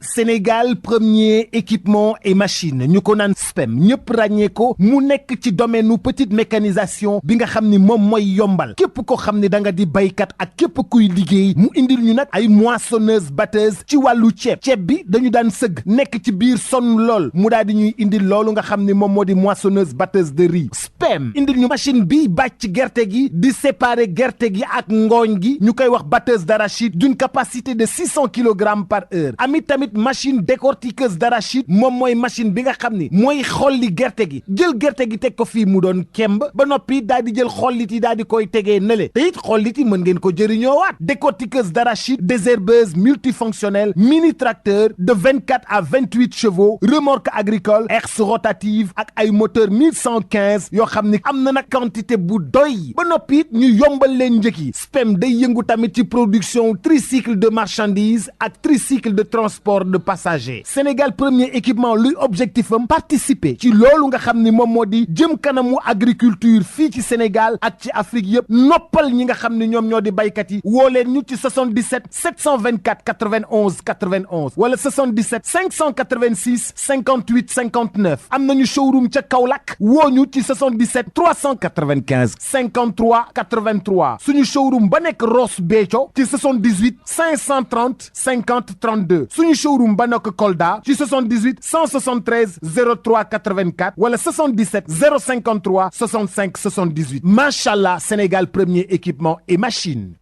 Sénégal premier équipement et machine ñu ko naan SPEM ñëpp ràññee ko mu nekk ci domaine u petite mécanisation bi nga xam ni moom mooy yombal képp ko xam ni da nga di baykat ak képp kuy liggéey mu indil ñu nag ay moissonneuse batteuse ci wàllu ceeb bi dañu daan sëgg nekk ci biir sonn lool mu daal di ñuy indil loolu nga xam ni moom moo di moissonneuse batteuse de riz SPEM indil ñu machine bi bàcc gerte gi di séparer gerte gi ak ngooñ gi ñu koy wax batteuse d'arachide d'une capacité de 600 kg par heure ami tamit machine décortiqueuse d'arachide moom mooy machine bi nga xam ni mooy xolli gerte gi jël gerte gi teg ko fii mu doon kemb ba noppi daal di jël xollit yi daal di koy tegee nële te it xollit yi mën ngeen ko jëriñoowaat décortiqueuse d'arachide désherbeuse multifonctionnelle mini tracteur de 24 à 28 chevaux remorque agricole herse rotative ak ay moteur 1115 yoo xam ni am na nag quantité bu doy ba noppi it ñu yombal leen njëkk yi SPEM day yëngu tamit ci production tricycle de marchandises ak tricycle de transport de passagers Sénégal premier équipement luy objectif am participer ci loolu nga xam ni moom moo di jëm kanamu agriculture fii ci Sénégal ak ci Afrique yëpp noppal ñi nga xam ni ñoom ñoo di baykat yi woo leen ñu ci 77 724 91 91 wala 77 586 58 59 am nañu showroom ca Kaolack woo ñu ci 77 395 53 83 suñu showroom ba nekk Ross Béthio ci 78 530 50 32 suñu showroom ba nekk Kolda ci 78 173 03 84 wala 77 053 65 78 machallah Sénégal premier équipement et machine.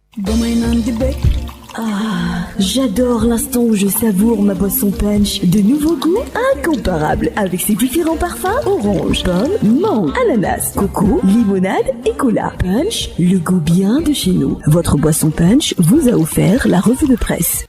Ah, j'adore l'instant où je savoure ma boisson punch. De nouveaux goûts incomparables avec ses différents parfums orange, pomme, mangue, ananas, coco, limonade et cola. Punch, le goût bien de chez nous. Votre boisson punch vous a offert la revue de presse.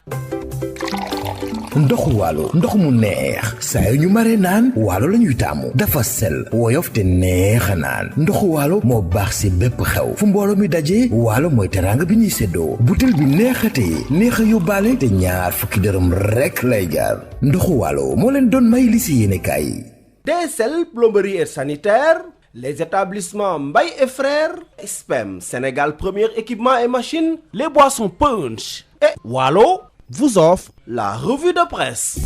ndoxu waalo ndox mu neex saa yu ñu mare naan waalo la ñuy taamu dafa sel woyof te neex a naan ndoxu waalo moo baax si bépp xew fu mbooloo mi dajee waalo mooy teraanga bi ñuy séddoo butel bi neexatee neex a yóbbaale te ñaar fukki dërëm rekk lay jaar ndoxu waalo moo leen doon may li si yéene kaay.
DSL plomberie et sanitaire, les établissements Mbaye et Frères, SPEM Sénégal Premier Équipement et Machines, les boissons Punch et Wallo vous offrent la revue de presse.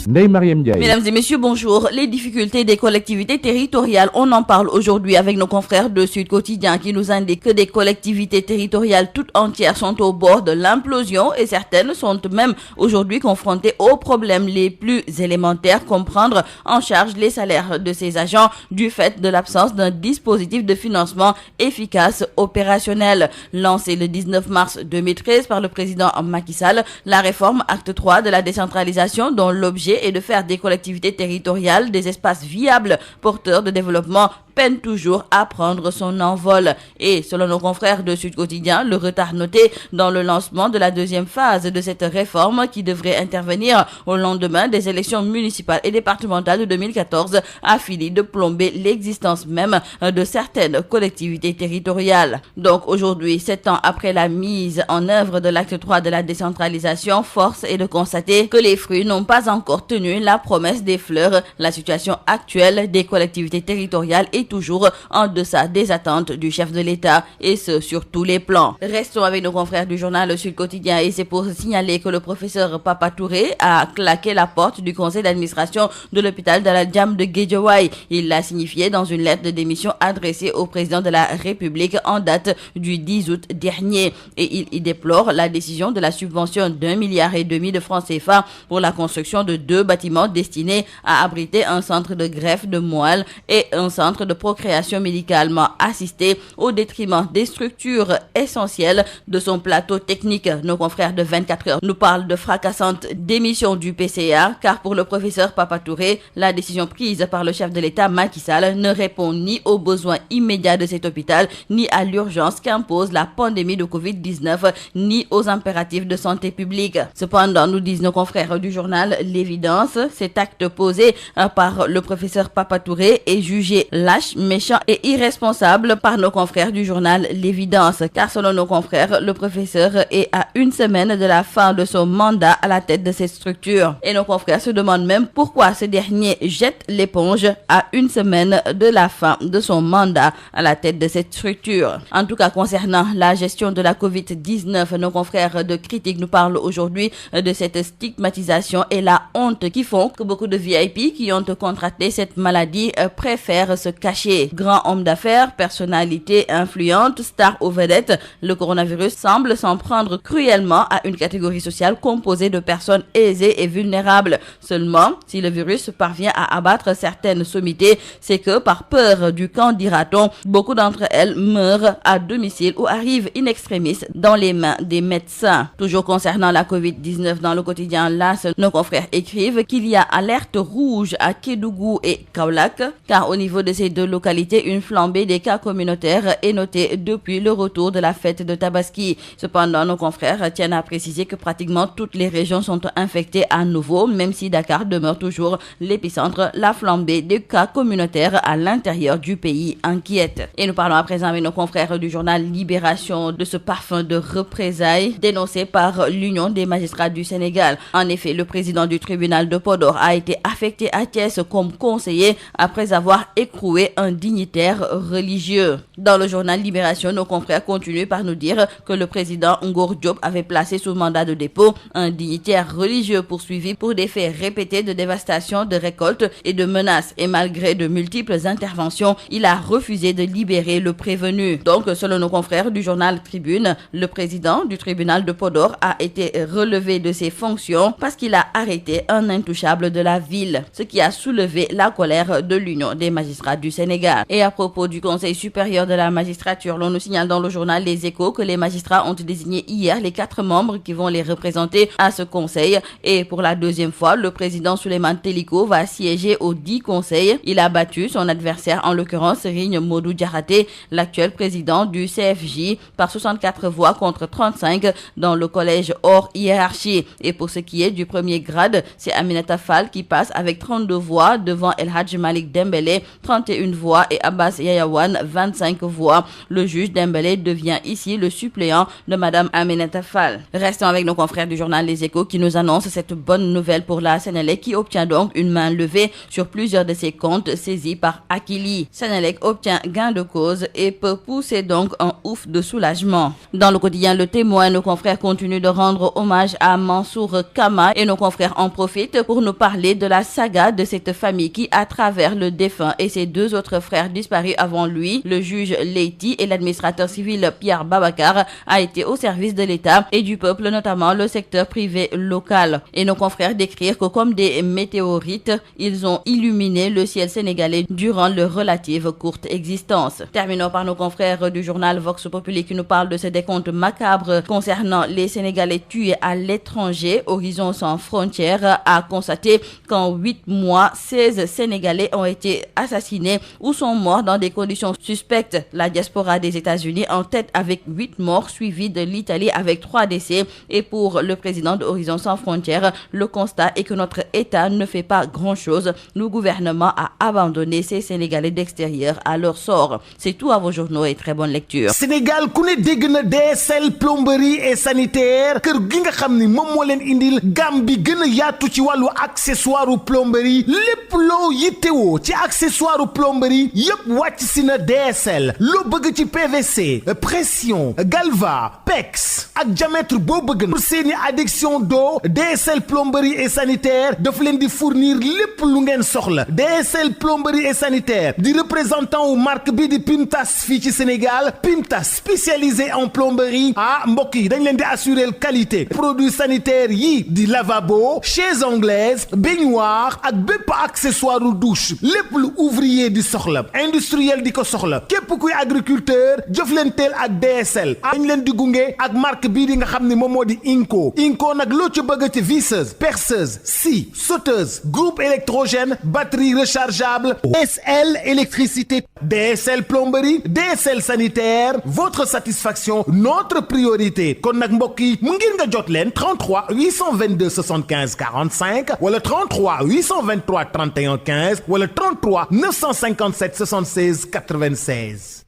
Mesdames et messieurs, bonjour. Les difficultés des collectivités territoriales, on en parle aujourd'hui avec nos confrères de Sud Quotidien qui nous indiquent que des collectivités territoriales toutes entières sont au bord de l'implosion et certaines sont même aujourd'hui confrontées aux problèmes les plus élémentaires, comme prendre en charge les salaires de ces agents du fait de l'absence d'un dispositif de financement efficace opérationnel. Lancé le 19 mars 2013 par le président Macky Sall, la réforme acte 3 de la décentralisation dont l'objet et de faire des collectivités territoriales des espaces viables porteurs de développement peine toujours à prendre son envol. Et selon nos confrères de Sud Quotidien, le retard noté dans le lancement de la deuxième phase de cette réforme qui devrait intervenir au lendemain des élections municipales et départementales de 2014 a fini de plomber l'existence même de certaines collectivités territoriales. Donc aujourd'hui, 7 ans après la mise en œuvre de l'acte 3 de la décentralisation, force est de constater que les fruits n'ont pas encore tenu la promesse des fleurs. La situation actuelle des collectivités territoriales est toujours en deçà des attentes du chef de l'État et ce sur tous les plans. Restons avec nos confrères du journal Sud Quotidien et c'est pour signaler que le professeur Papa Touré a claqué la porte du conseil d'administration de l'hôpital Dalal-Jamm de Guédiawaye. Il l'a signifié dans une lettre de démission adressée au président de la République en date du 10 août dernier et il y déplore la décision de la subvention d'1,5 milliard de francs CFA pour la construction de 2 bâtiments destinés à abriter un centre de greffe de moelle et un centre de procréation médicalement assistée au détriment des structures essentielles de son plateau technique. Nos confrères de 24 heures nous parlent de fracassante démission du PCA car pour le professeur Papa Touré, la décision prise par le chef de l'État Macky Sall ne répond ni aux besoins immédiats de cet hôpital, ni à l'urgence qu'impose la pandémie de Covid-19, ni aux impératifs de santé publique. Cependant, nous disent nos confrères du journal L'Évidence, cet acte posé par le professeur Papa Touré est jugé lâche, méchant et irresponsable par nos confrères du journal L'Évidence. Car selon nos confrères, le professeur est à une semaine de la fin de son mandat à la tête de cette structure. Et nos confrères se demandent même pourquoi ce dernier jette l'éponge à une semaine de la fin de son mandat à la tête de cette structure. En tout cas, concernant la gestion de la Covid-19, nos confrères de Critique nous parlent aujourd'hui de cette stigmatisation et la honte qui font que beaucoup de VIP qui ont contracté cette maladie préfèrent se cacher. Grands hommes d'affaires, personnalités influentes, stars ou vedettes, le coronavirus semble s'en prendre cruellement à une catégorie sociale composée de personnes aisées et vulnérables. Seulement, si le virus parvient à abattre certaines sommités, c'est que par peur du qu'en dira-t-on, beaucoup d'entre elles meurent à domicile ou arrivent in extremis dans les mains des médecins. Toujours concernant la Covid-19 dans le quotidien LAS, nos confrères écrivent qu'il y a alerte rouge à Kédougou et Kaolack, car au niveau de ces 2 localités, une flambée des cas communautaires est notée depuis le retour de la fête de Tabaski. Cependant, nos confrères tiennent à préciser que pratiquement toutes les régions sont infectées à nouveau, même si Dakar demeure toujours l'épicentre. La flambée des cas communautaires à l'intérieur du pays inquiète. Et nous parlons à présent avec nos confrères du journal Libération de ce parfum de représailles dénoncé par l'Union des magistrats du Sénégal. En effet, le président du tribunal de Podor a été affecté à Thiès comme conseiller après avoir écroué un dignitaire religieux. Dans le journal Libération, nos confrères continuent par nous dire que le président Ngor Diop avait placé sous mandat de dépôt un dignitaire religieux poursuivi pour des faits répétés de dévastation de récoltes et de menaces. Et malgré de multiples interventions, il a refusé de libérer le prévenu. Donc, selon nos confrères du journal Tribune, le président du tribunal de Podor a été relevé de ses fonctions parce qu'il a arrêté un intouchable de la ville, ce qui a soulevé la colère de l'Union des magistrats du Sénégal. Sénégal. Et à propos du Conseil supérieur de la magistrature, l'on nous signale dans le journal Les Échos que les magistrats ont désigné hier les 4 membres qui vont les représenter à ce conseil. Et pour la deuxième fois, le président Souleymane Teliko va siéger au 10 conseil. Il a battu son adversaire, en l'occurrence Serigne Modou Diakhaté, l'actuel président du CFJ, par 64 voix contre 35 dans le collège hors hiérarchie. Et pour ce qui est du premier grade, c'est Aminata Fall qui passe avec 32 voix devant El Hadj Malik Dembélé, 31 voix, et Abbas Yayawan, 25 voix. Le juge Dembélé devient ici le suppléant de Madame Aminata Fall. Restons avec nos confrères du journal Les Échos qui nous annoncent cette bonne nouvelle pour la Sénélec qui obtient donc une main levée sur plusieurs de ses comptes saisis par Akili. Sénélec obtient gain de cause et peut pousser donc un ouf de soulagement. Dans le quotidien Le Témoin, nos confrères continuent de rendre hommage à Mansour Kama et nos confrères en profitent pour nous parler de la saga de cette famille qui, à travers le défunt et ses 2 autres frères disparus avant lui, le juge Leyti et l'administrateur civil Pierre Babacar, a été au service de l'État et du peuple, notamment le secteur privé local. Et nos confrères décrivent que comme des météorites, ils ont illuminé le ciel sénégalais durant leur relative courte existence. Terminons par nos confrères du journal Vox Populi qui nous parlent de ce décompte macabre concernant les Sénégalais tués à l'étranger. Horizon sans frontières a constaté qu'en 8 mois, 16 Sénégalais ont été assassinés ou sont morts dans des conditions suspectes. La diaspora des États-Unis en tête avec 8 morts, suivi de l'Italie avec 3 décès. Et pour le président de Horizon sans frontières, le constat est que notre État ne fait pas grand-chose. Le gouvernement a abandonné ces Sénégalais d'extérieur à leur sort. C'est tout à vos journaux et très bonne lecture.
Sénégal ku ne dégg na DSL plomberie et sanitaire kër gi nga xam ni moom moo leen indil gamme bi gën a yaatu ci wàllu accessoire plomberie lépp loo yittewoo ci accessoire plomberie yépp wàcc si na DSL loo bëgg ci PVC pression galva PEX ak diamètre boo bëgg na pour seeni adduction d'eau DSL plomberie et sanitaire daf leen di fournir lépp lu ngeen soxla. DSL plomberie et sanitaire di représentant wu marque bi di Pimtas fii ci Sénégal. Pimtas spécialisé en plomberie mbokk yi dañ leen di assurer qualité produits sanitaires yi di lavabo chaises anglaises baignoire ak bépp accessoire douche lépp lu ouvrier di soxla industriel di ko soxla képp kuy agriculteur jëflanteel ak DSL dañ leen di gunge ak marque bii di nga xam ne moom moo di Inco nag loo ci bëgg ci visseuse perceuse scie sauteuse groupe électrogène batterie rechargeable DSL électricité DSL plomberie DSL sanitaire votre satisfaction notre priorité kon nag mbokk yi mu ngir nga jot leen 33 822 75 45 wala 33 823 31 15 wala 33 957 76 96.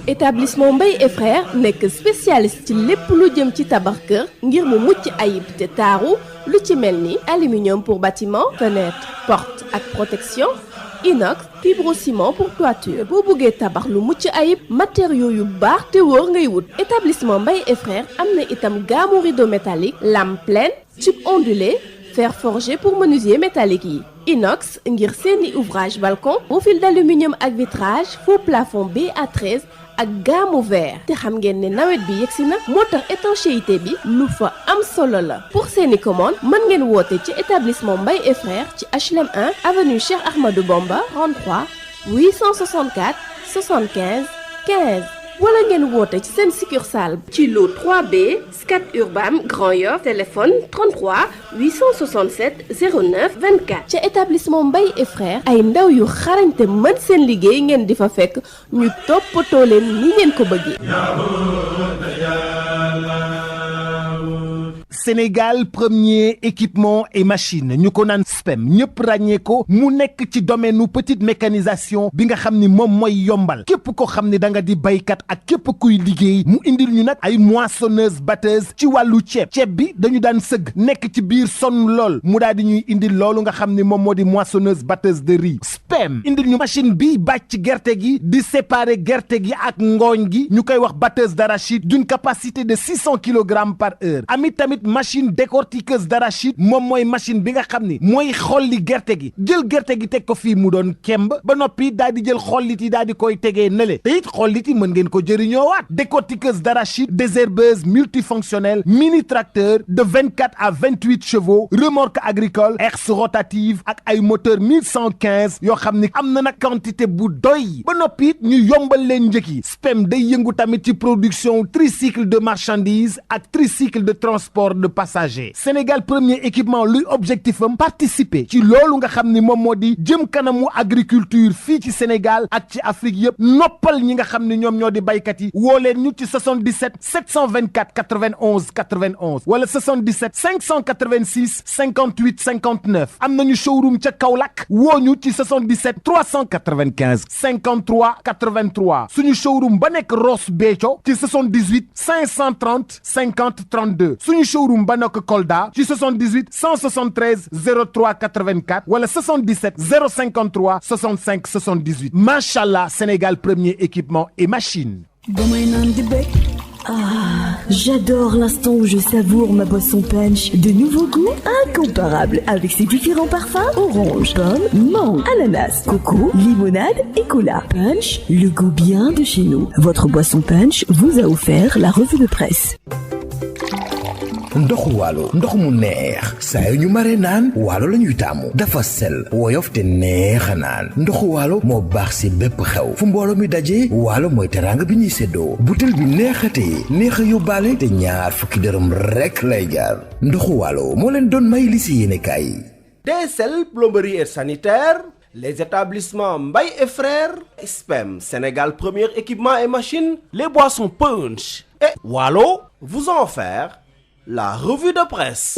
Établissement Mbaye et Frères nekk spécialiste ci lépp lu jëm ci tabax kër ngir mu mucc ayib te taaru lu ci mel ni aluminium pour bâtiment fenêtre porte ak protection inox fibrociment pour toiture boo bëggee tabax lu mucc ayib matériaux yu baax te wóor ngay wut. Établissement Mbaye et Frères am na itam gamme rideau métallique lame pleine tube ondulé fer forgé pour menuisier métallique yi inox ngir seeni ouvrage balcon profil d'aluminium ak vitrage faux plafond BA13 ak gamme verre te xam ngeen ne nawet bi yegsi na moo tax étanchéité bi lu fa am solo la. Pour seeni commande mën ngeen woote ci établissement Mbaye et Frères ci HLM 1 avenue Cheikh Ahmadou Bamba 33 864 75 15 wala ngeen woote ci seen succursale ci lot 3B Scat Urbam Grand Yoff téléphone 33 867 09 24 ca établissement Mbaye et Frères ay ndaw yu xarañte mën seen liggéey ngeen di fa fekk ñu toppatoo leen ni ngeen ko bëggee.
Sénégal premier équipement et machine ñu ko naan SPEM ñëpp ràññee ko mu nekk ci domaine u petite mécanisation bi nga xam ni moom mooy yombal képp ko xam ni da nga di baykat ak képp kuy liggéey mu indil ñu nag ay moissonneuse batteuse ci wàllu ceeb bi dañu daan sëgg nekk ci biir sonn lool mu daal di ñuy indil loolu nga xam ni moom moo di moissonneuse batteuse de riz SPEM indil ñu machine bi bàcc gerte gi di séparer gerte gi ak ngooñ gi ñu koy wax batteuse d'arachide d'une capacité de 600 kg par heure tamit machine décortiqueuse d'arachide moom mooy machine bi nga xam ni mooy xolli gerte gi jël gerte gi teg ko fii mu doon kemb ba noppi daal di jël xollit yi daal di koy tegee nele te it xollit yi mën ngeen ko jëriñoowaat décortiqueuse d'arachide désherbeuse multifonctionnelle mini tracteur de 24 à 28 chevaux remorque agricole herse rotative ak ay moteur 1115 yoo yoo xam ni am na nag quantité bu doy ba noppi it ñu yombal leen njëkk yi. SPEM day yëngu tamit ci production tricycle de marchandises ak tricycle de transport de passagers. Sénégal premier équipement luy objectif am participer ci loolu nga xam ni moom moo di jëm kanamu agriculture fii ci Sénégal ak ci Afrique yëpp noppal ñi nga xam ni ñoom ñoo di baykat yi woo leen ñu ci 77 724 91 91 wala 77 586 58 59 am nañu showroom ca Kaolack woo ñu ci 77 395 53 83 suñu showroom ba nekk Ross Béthio ci 78 530 50 32 suñu showroom ba nekk Kolda ci 78 173 03 84 wala 77 053 65 78 machallah Sénégal premier équipement et machine.
Ah, j'adore l'instant où je savoure ma boisson punch. De nouveaux goûts incomparables avec ses différents parfums: orange, pomme, mangue, ananas, coco, limonade et cola. Punch, le goût bien de chez nous. Votre boisson punch vous a offert la revue de presse.
ndoxu waalo ndox mu neex saa yu ñu mare naan waalo la ñuy taamu dafa sel woyof te neex a naan ndoxu waalo moo baax si bépp xew fu mbooloo mi dajee waalo mooy teraanga bi ñuy séddoo butel bi neexatee neex a yóbbaale te ñaar fukki dërëm rekk lay jaar ndoxu waalo moo leen doon may li si yéene kaay.
DSL plomberie et sanitaire, les établissements Mbaye et Frères, SPEM Sénégal premier équipement et machine, les boissons Punch et Waalo vous ont offert la revue de presse.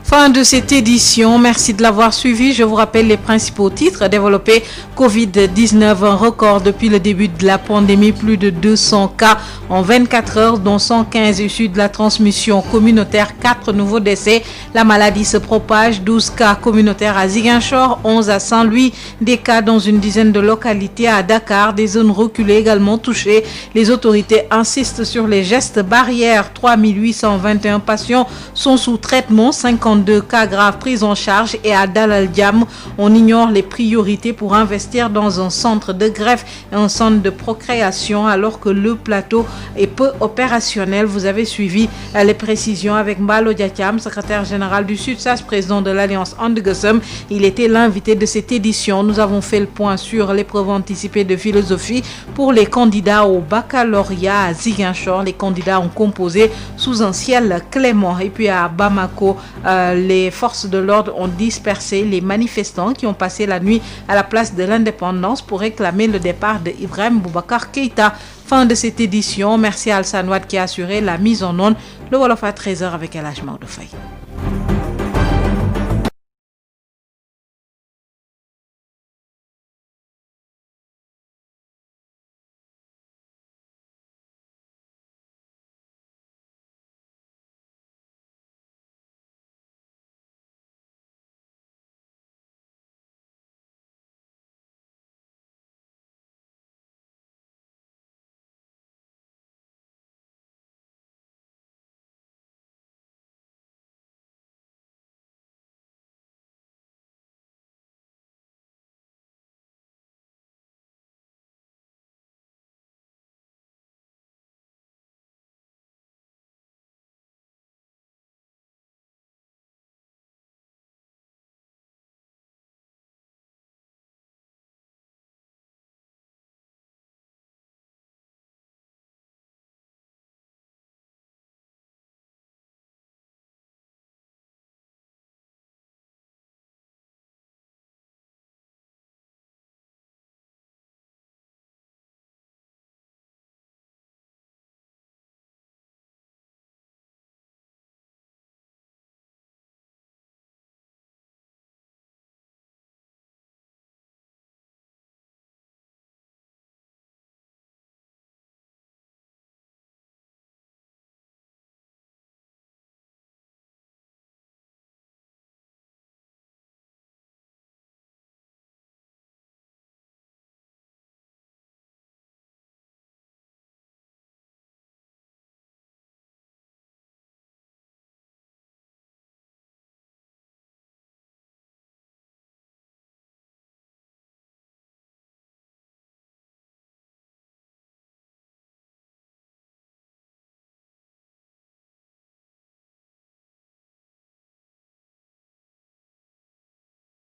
Fin de cette édition, merci de l'avoir suivi. Je vous rappelle les principaux titres développés. Covid-19, un record depuis le début de la pandémie, plus de 200 cas en 24 heures, dont 115 issus de la transmission communautaire, 4 nouveaux décès. La maladie se propage, 12 cas communautaires à Ziguinchor, 11 à Saint-Louis, des cas dans une dizaine de localités à Dakar, des zones reculées également touchées. Les autorités insistent sur les gestes barrières. 3821 patients sont sous traitement, 52 cas graves pris en charge et à Dalal Jamm, on ignore les priorités pour investir dans un centre de greffe et un centre de procréation alors que le plateau est peu opérationnel. Vous avez suivi les précisions avec Mbalo Diatiam, secrétaire général du SUTSAS, président de l'Alliance And Gueusseum. Il était l'invité de cette édition. Nous avons fait le point sur l'épreuve anticipée de philosophie pour les candidats au baccalauréat à Ziguinchor. Les candidats ont composé sous un ciel clément. Et puis à Bamako, les forces de l'ordre ont dispersé les manifestants qui ont passé la nuit à la place de l'Indépendance pour réclamer le départ de Ibrahim Boubacar Keïta. Fin de cette édition. Merci à Alsan Wad qui a assuré la mise en onde. Le Wolof à 13h avec El Hadj Maodo Faye.